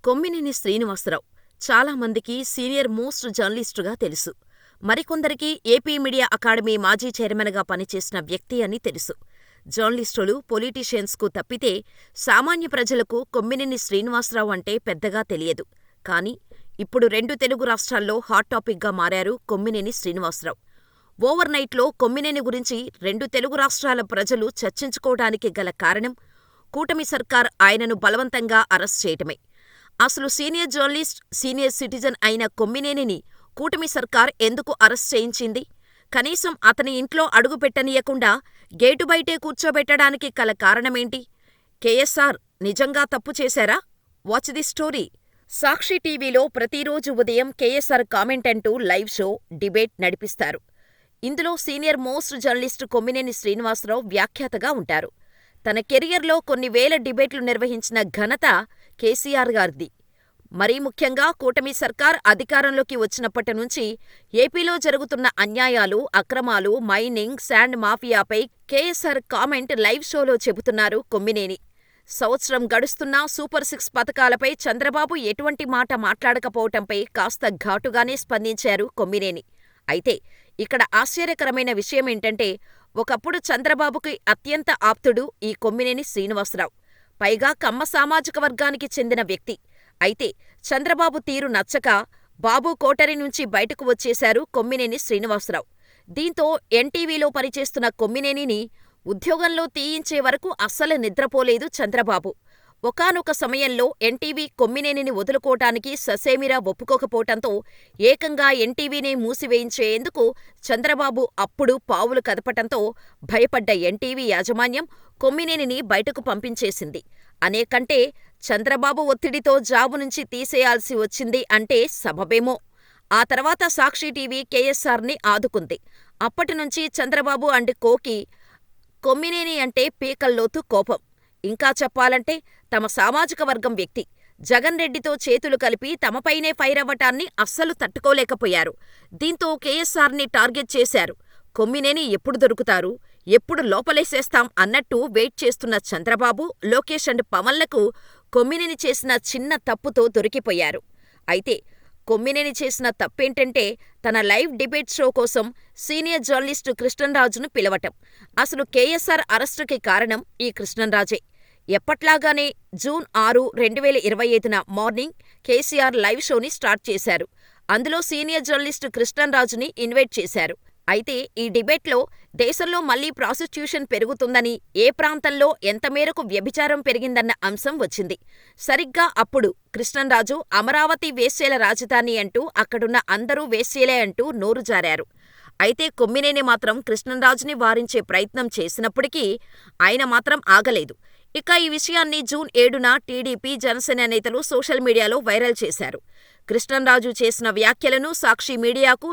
కొమ్మినేని శ్రీనివాసరావు చాలామందికి senior most జర్నలిస్టుగా తెలుసు. మరికొందరికి ఏపీ మీడియా అకాడమీ మాజీ చైర్మన్గా పనిచేసిన వ్యక్తి అని తెలుసు. జర్నలిస్టులు, పొలిటీషియన్స్కు తప్పితే సామాన్య ప్రజలకు కొమ్మినేని శ్రీనివాసరావు అంటే పెద్దగా తెలియదు. కానీ ఇప్పుడు 2 తెలుగు రాష్ట్రాల్లో హాట్ టాపిక్గా మారారు కొమ్మినేని శ్రీనివాసరావు. ఓవర్ నైట్లో కొమ్మినేని గురించి 2 తెలుగు రాష్ట్రాల ప్రజలు చర్చించుకోవడానికి గల కారణం కూటమి సర్కార్ ఆయనను బలవంతంగా అరెస్ట్ చేయటమే. అసలు సీనియర్ జర్నలిస్ట్, సీనియర్ సిటిజన్ అయిన కొమ్మినేనిని కూటమి సర్కార్ ఎందుకు అరెస్ట్ చేయించింది? కనీసం అతని ఇంట్లో అడుగుపెట్టనీయకుండా గేటు బయటే కూర్చోబెట్టడానికి గల కారణమేంటి? కేఎస్ఆర్ నిజంగా తప్పు చేశారా? Watch the story. సాక్షి టీవీలో ప్రతిరోజు ఉదయం కేఎస్ఆర్ కామెంట్ అంటూ లైవ్ షో, డిబేట్ నడిపిస్తారు. ఇందులో senior most journalist Kommineni Srinivasarao వ్యాఖ్యాతగా ఉంటారు. తన కెరియర్లో కొన్ని వేల డిబేట్లు నిర్వహించిన ఘనత కేసీఆర్ గారిది. మరీ ముఖ్యంగా కూటమి సర్కార్ అధికారంలోకి వచ్చినప్పటి నుంచి ఏపీలో జరుగుతున్న అన్యాయాలు, అక్రమాలు, మైనింగ్, శాండ్ మాఫియాపై కేఎస్ఆర్ కామెంట్ లైవ్ షోలో చెబుతున్నారు కొమ్మినేని. సంవత్సరం గడుస్తున్నా సూపర్ 6 పథకాలపై చంద్రబాబు ఎటువంటి మాట మాట్లాడకపోవటంపై కాస్త ఘాటుగానే స్పందించారు కొమ్మినేని. అయితే ఇక్కడ ఆశ్చర్యకరమైన విషయమేంటంటే, ఒకప్పుడు చంద్రబాబుకి అత్యంత ఆప్తుడు ఈ కొమ్మినేని శ్రీనివాసరావు. పైగా కమ్మ సామాజిక వర్గానికి చెందిన వ్యక్తి. అయితే చంద్రబాబు తీరు నచ్చక బాబు కోటరీ నుంచి బయటకు వచ్చేశారు కొమ్మినేని శ్రీనివాసరావు. దీంతో ఎన్టీవీలో పనిచేస్తున్న కొమ్మినేనిని ఉద్యోగంలో తీయించే వరకు అస్సలు నిద్రపోలేదు చంద్రబాబు. ఒకానొక సమయంలో ఎన్టీవీ కొమ్మినేనిని వదులుకోటానికి ససేమిరా ఒప్పుకోకపోవటంతో ఏకంగా ఎన్టీవీనే మూసివేయించేందుకు చంద్రబాబు అప్పుడు పావులు కదపటంతో భయపడ్డ ఎన్టీవీ యాజమాన్యం కొమ్మినేనిని బయటకు పంపించేసింది. అనేకంటే చంద్రబాబు ఒత్తిడితో జాబు నుంచి తీసేయాల్సి వచ్చింది అంటే సబబేమో. ఆ తర్వాత సాక్షి టీవీ కేఎస్ఆర్ని ఆదుకుంది. అప్పటినుంచి చంద్రబాబు అండ్ కోకి కొమ్మినేని అంటే పీకల్లోతు కోపం. ఇంకా చెప్పాలంటే తమ సామాజిక వర్గం వ్యక్తి. జగన్ రెడ్డితో చేతులు కలిపి తమపైనే ఫైర్ అవ్వటాన్ని అస్సలు తట్టుకోలేకపోయారు. దీంతో కేఎస్ఆర్ని టార్గెట్ చేశారు. కొమ్మినేని ఎప్పుడు దొరుకుతారు, ఎప్పుడు లోపలేసేస్తాం అన్నట్టు వెయిట్ చేస్తున్న చంద్రబాబు, లోకేష్ అండ్ పవన్లకు కొమ్మినేని చేసిన చిన్న తప్పుతో దొరికిపోయారు. అయితే కొమ్మినేని చేసిన తప్పేంటంటే తన లైవ్ డిబేట్ షో కోసం సీనియర్ జర్నలిస్టు కృష్ణంరాజును పిలవటం. అసలు కేఎస్ఆర్ అరెస్టుకి కారణం ఈ కృష్ణంరాజే. ఎప్పట్లాగానే జూన్ 6, 2025న మార్నింగ్ కేసీఆర్ లైవ్ షోని స్టార్ట్ చేశారు. అందులో సీనియర్ జర్నలిస్టు కృష్ణంరాజుని ఇన్వైట్ చేశారు. అయితే ఈ డిబేట్లో దేశంలో మళ్లీ ప్రాసిక్యూషన్ పెరుగుతుందని, ఏ ప్రాంతంలో ఎంత మేరకు వ్యభిచారం పెరిగిందన్న అంశం వచ్చింది. సరిగ్గా అప్పుడు కృష్ణంరాజు అమరావతి వేశ్యల రాజధాని అంటూ అక్కడున్న అందరూ వేశ్యలే అంటూ నోరు జారారు. అయితే కొమ్మినేని మాత్రం కృష్ణంరాజుని వారించే ప్రయత్నం చేసినప్పటికీ ఆయన మాత్రం ఆగలేదు. ఇక ఈ విషయాన్ని జూన్ 7న టీడీపీ, జనసేన నేతలు సోషల్ మీడియాలో వైరల్ చేశారు. కృష్ణంరాజు చేసిన వ్యాఖ్యలను సాక్షి మీడియాకు,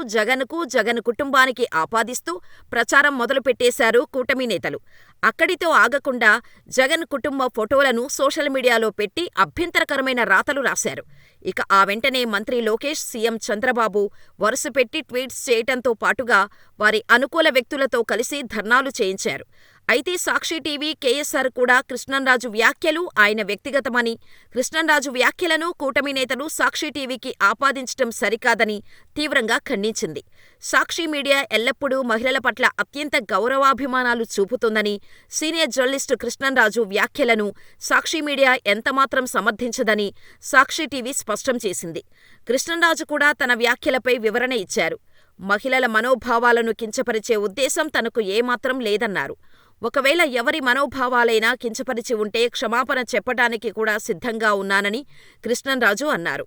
జగన్ కుటుంబానికి ఆపాదిస్తూ ప్రచారం మొదలుపెట్టేశారు కూటమి నేతలు. అక్కడితో ఆగకుండా జగన్ కుటుంబ ఫోటోలను సోషల్ మీడియాలో పెట్టి అభ్యంతరకరమైన రాతలు రాశారు. ఇక ఆ వెంటనే మంత్రి లోకేష్, సీఎం చంద్రబాబు వరుసపెట్టి ట్వీట్స్ చేయటంతో పాటుగా వారి అనుకూల వ్యక్తులతో కలిసి ధర్నాలు చేయించారు. అయితే సాక్షి టీవీ, కేఎస్ఆర్ కూడా కృష్ణంరాజు వ్యాఖ్యలు ఆయన వ్యక్తిగతమని, కృష్ణంరాజు వ్యాఖ్యలను కూటమి నేతలు సాక్షి టీవీకి ఆపాదించటం సరికాదని తీవ్రంగా ఖండించింది. సాక్షి మీడియా ఎల్లప్పుడూ మహిళల పట్ల అత్యంత గౌరవాభిమానాలు చూపుతుందని, సీనియర్ జర్నలిస్టు కృష్ణంరాజు వ్యాఖ్యలను సాక్షి మీడియా ఎంతమాత్రం సమర్థించదని సాక్షి టీవీ స్పష్టం చేసింది. కృష్ణంరాజు కూడా తన వ్యాఖ్యలపై వివరణ ఇచ్చారు. మహిళల మనోభావాలను కించపరిచే ఉద్దేశం తనకు ఏమాత్రం లేదన్నారు. ఒకవేళ ఎవరి మనోభావాలైనా కించపరిచి ఉంటే క్షమాపణ చెప్పటానికి కూడా సిద్ధంగా ఉన్నానని కృష్ణంరాజు అన్నారు.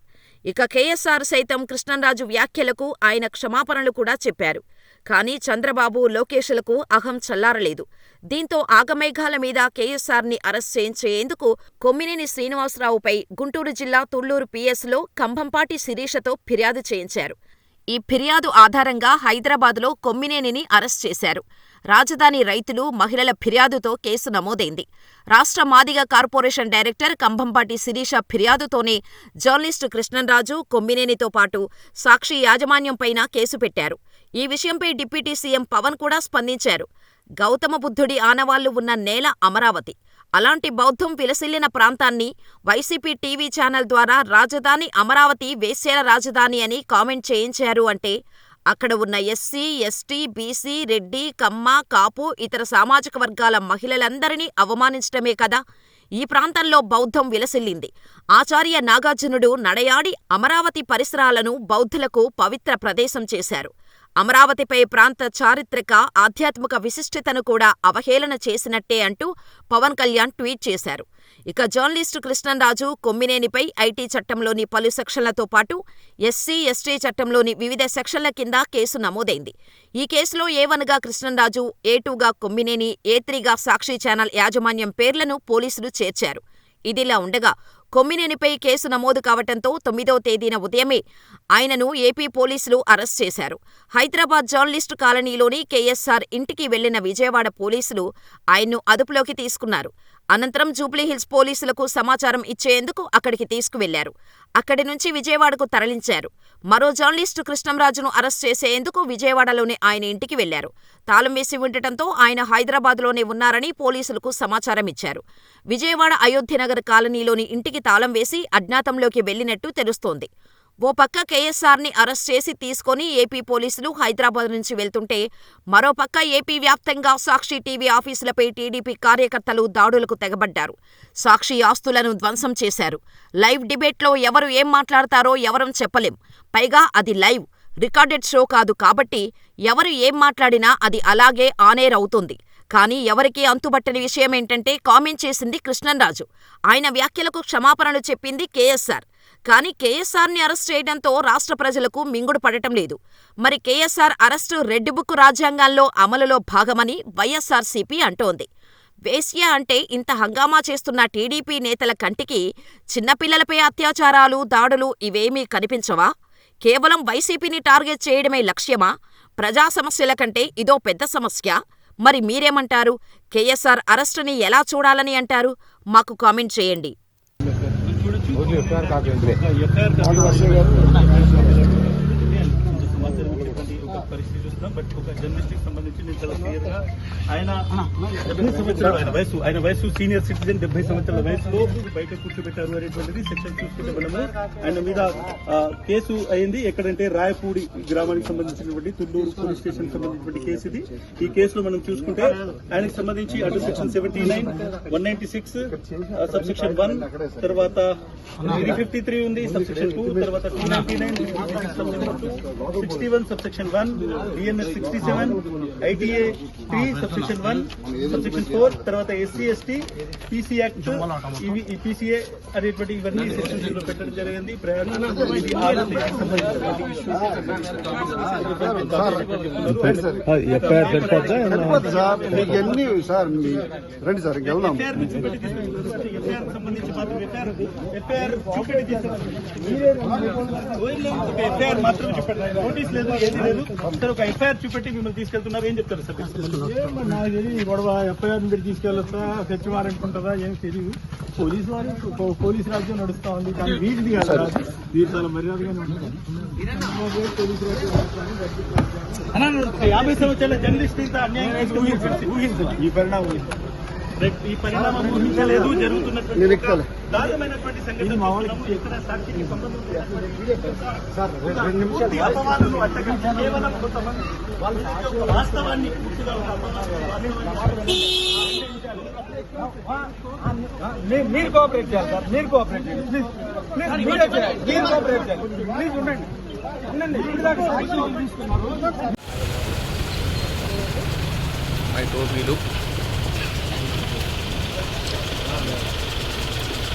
ఇక కేఎస్ఆర్ సైతం కృష్ణంరాజు వ్యాఖ్యలకు ఆయన క్షమాపణలు కూడా చెప్పారు. కానీ చంద్రబాబు, లోకేష్లకు అహం చల్లారలేదు. దీంతో ఆగమేఘాల మీద కేఎస్ఆర్ని అరెస్ట్ చేయించేందుకు కొమ్మినేని శ్రీనివాసరావుపై గుంటూరు జిల్లా తుళ్లూరు పిఎస్లో కంభంపాటి శిరీషతో ఫిర్యాదు చేయించారు. ఈ ఫిర్యాదు ఆధారంగా హైదరాబాదులో కొమ్మినేనిని అరెస్ట్ చేశారు. రాజధాని రైతులు, మహిళల ఫిర్యాదుతో కేసు నమోదైంది. రాష్ట్ర మాదిగ కార్పొరేషన్ డైరెక్టర్ కంభంపాటి శిరీష ఫిర్యాదుతోనే జర్నలిస్టు కృష్ణంరాజు, కొమ్మినేనితో పాటు సాక్షి యాజమాన్యంపైన కేసు పెట్టారు. ఈ విషయంపై డిప్యూటీ సీఎం పవన్ కూడా స్పందించారు. గౌతమ బుద్ధుడి ఆనవాళ్లు ఉన్న నేల అమరావతి. అలాంటి బౌద్ధం విలసిల్లిన ప్రాంతాన్ని వైసీపీ టీవీ ఛానల్ ద్వారా రాజధాని అమరావతి వేశ్యల రాజధాని అని కామెంట్ చేయించారు అంటే అక్కడ ఉన్న ఎస్సీ, ఎస్టీ, బీసీ, రెడ్డి, కమ్మ, కాపు, ఇతర సామాజిక వర్గాల మహిళలందరినీ అవమానించటమే కదా. ఈ ప్రాంతంలో బౌద్ధం విలసిల్లింది. ఆచార్య నాగార్జునుడు నడయాడి అమరావతి పరిసరాలను బౌద్ధులకు పవిత్ర ప్రదేశం చేశారు. అమరావతిపై ప్రాంత చారిత్రక, ఆధ్యాత్మిక విశిష్టతను కూడా అవహేళన చేసినట్టే అంటూ పవన్ కళ్యాణ్ ట్వీట్ చేశారు. ఇక జర్నలిస్టు కృష్ణంరాజు కొమ్మినేనిపై ఐటీ చట్టంలోని పలు సెక్షన్లతో పాటు ఎస్సీ, ఎస్టీ చట్టంలోని వివిధ సెక్షన్ల కింద కేసు నమోదైంది. ఈ కేసులో A1గా కృష్ణంరాజు, A2గా కొమ్మినేని, A3గా సాక్షి ఛానల్ యాజమాన్యం పేర్లను పోలీసులు చేర్చారు. ఇదిలా ఉండగా కొమ్మినేనిపై కేసు నమోదు కావటంతో 9వ తేదీన ఉదయమే ఆయనను ఏపీ పోలీసులు అరెస్ట్ చేశారు. హైదరాబాద్ జర్నలిస్టు కాలనీలోని కేఎస్ఆర్ ఇంటికి వెళ్లిన విజయవాడ పోలీసులు ఆయన్ను అదుపులోకి తీసుకున్నారు. అనంతరం జూబ్లీహిల్స్ పోలీసులకు సమాచారం ఇచ్చేందుకు అక్కడికి తీసుకువెళ్లారు. అక్కడి నుంచి విజయవాడకు తరలించారు. మరో జర్నలిస్టు కృష్ణంరాజును అరెస్ట్ చేసేందుకు విజయవాడలోని ఆయన ఇంటికి వెళ్లారు. తాళం వేసి ఉండటంతో ఆయన హైదరాబాద్లోనే ఉన్నారని పోలీసులకు సమాచారం ఇచ్చారు. విజయవాడ అయోధ్యనగర్ కాలనీలోని ఇంటికి తాళం వేసి అజ్ఞాతంలోకి వెళ్లినట్టు తెలుస్తోంది. ఓ పక్క కేఎస్ఆర్ని అరెస్ట్ చేసి తీసుకొని ఏపీ పోలీసులు హైదరాబాద్ నుంచి వెళ్తుంటే, మరోపక్క ఏపీ వ్యాప్తంగా సాక్షి టీవీ ఆఫీసులపై టీడీపీ కార్యకర్తలు దాడులకు తెగబడ్డారు. సాక్షి ఆస్తులను ధ్వంసం చేశారు. లైవ్ డిబేట్లో ఎవరు ఏం మాట్లాడతారో ఎవరం చెప్పలేం. పైగా అది లైవ్, రికార్డెడ్ షో కాదు కాబట్టి ఎవరు ఏం మాట్లాడినా అది అలాగే ఆనేర్ అవుతుంది. కానీ ఎవరికీ అంతుబట్టని విషయమేంటంటే కామెంట్ చేసింది కృష్ణంరాజు. ఆయన వ్యాఖ్యలకు క్షమాపణలు చెప్పింది కేఎస్ఆర్. కానీ కేఎస్ఆర్ని అరెస్ట్ చేయడంతో రాష్ట్ర ప్రజలకు మింగుడు పడటం లేదు. మరి కేఎస్ఆర్ అరెస్టు రెడ్ బుక్ రాజ్యాంగంలో అమలులో భాగమని వైఎస్ఆర్సీపీ అంటోంది. వేశ్య అంటే ఇంత హంగామా చేస్తున్న టీడీపీ నేతల కంటికి చిన్నపిల్లలపై అత్యాచారాలు, దాడులు ఇవేమీ కనిపించవా? కేవలం వైసీపీని టార్గెట్ చేయడమే లక్ష్యమా? ప్రజా సమస్యల కంటే ఇదో పెద్ద సమస్య. మరి మీరేమంటారు? కేఎస్ఆర్ అరెస్టుని ఎలా చూడాలని అంటారు? మాకు కామెంట్ చేయండి. పరిస్థితి చూస్తున్నాం. బట్ ఒక జర్నలిస్ట్ కి సంబంధించి నేను చాలా క్లియర్ గా ఆయన 70 సంవత్సరాల వయసు సీనియర్ సిటిజన్ 70 సంవత్సరాల వయసులో బయట కూర్చోబెట్టారు అనేటువంటిది సెక్షన్ చూసుకుంటే మనము ఆయన మీద కేసు అయింది. ఎక్కడంటే రాయపూడి గ్రామానికి సంబంధించినటువంటి తుళ్ళూరు పోలీస్ స్టేషన్ సంబంధించినటువంటి కేసు ఇది. ఈ కేసులో మనం చూసుకుంటే ఆయనకు సంబంధించి అటు సెక్షన్ 79, 196, సబ్సెక్షన్ 1, తర్వాత 353 ఉంది, సబ్సెక్షన్ 2, తర్వాత 299, 61, subsection 1, DNS 67, ITA 3, subsection 1, subsection 4, తర్వాత SC ST PC యాక్ట్ ఈ PCA అనేటువంటి ఇవన్నీ సెక్షన్స్ లో పెట్టడం జరిగింది. సంబంధించి మాత్రం ఎఫ్ఐఆర్ మాత్రం చెప్పండి, నోటీస్ లేదు, ఏది లేదు. సార్ ఒక ఎఫ్ఐఆర్ చూపెట్టి మిమ్మల్ని తీసుకెళ్తున్నారు, ఏం చెప్తారు సార్? నాకు తెలియదు గొడవ. ఎఫ్ఐఆర్ మీరు తీసుకెళ్ళొస్తా, తెచ్చివారంట్ ఉంటుందా ఏం తెలియదు. పోలీసు వారు పోలీసు రాజ్యం నడుస్తా ఉంది, కానీ వీటిది కాదు. వీరు చాలా మర్యాదగానే ఉంటుంది. పోలీసు రాజ్యం 50 సంవత్సరాల జర్నలిస్ట్ ఇంత అన్యాయం ఊహించాలి. ఈ పరిణామం ఊహించలేదు. జరుగుతున్నటువంటి దారుణమైనటువంటి సంఘటన ఎక్కడ సాక్షికి సంబంధం అపవాదులు అట్టగించి కేవలం కొంతమంది వాస్తవాన్ని పూర్తిగా మీరు కోఆపరేట్ చేయాలి సార్. మీరు కోఆపరేట్ చేయాలి ప్లీజ్. మీరు కోఆపరేట్ చేయాలి ప్లీజ్. ఉండండి. ఇప్పుడు దాకా తీసుకున్నారు. I told you, look.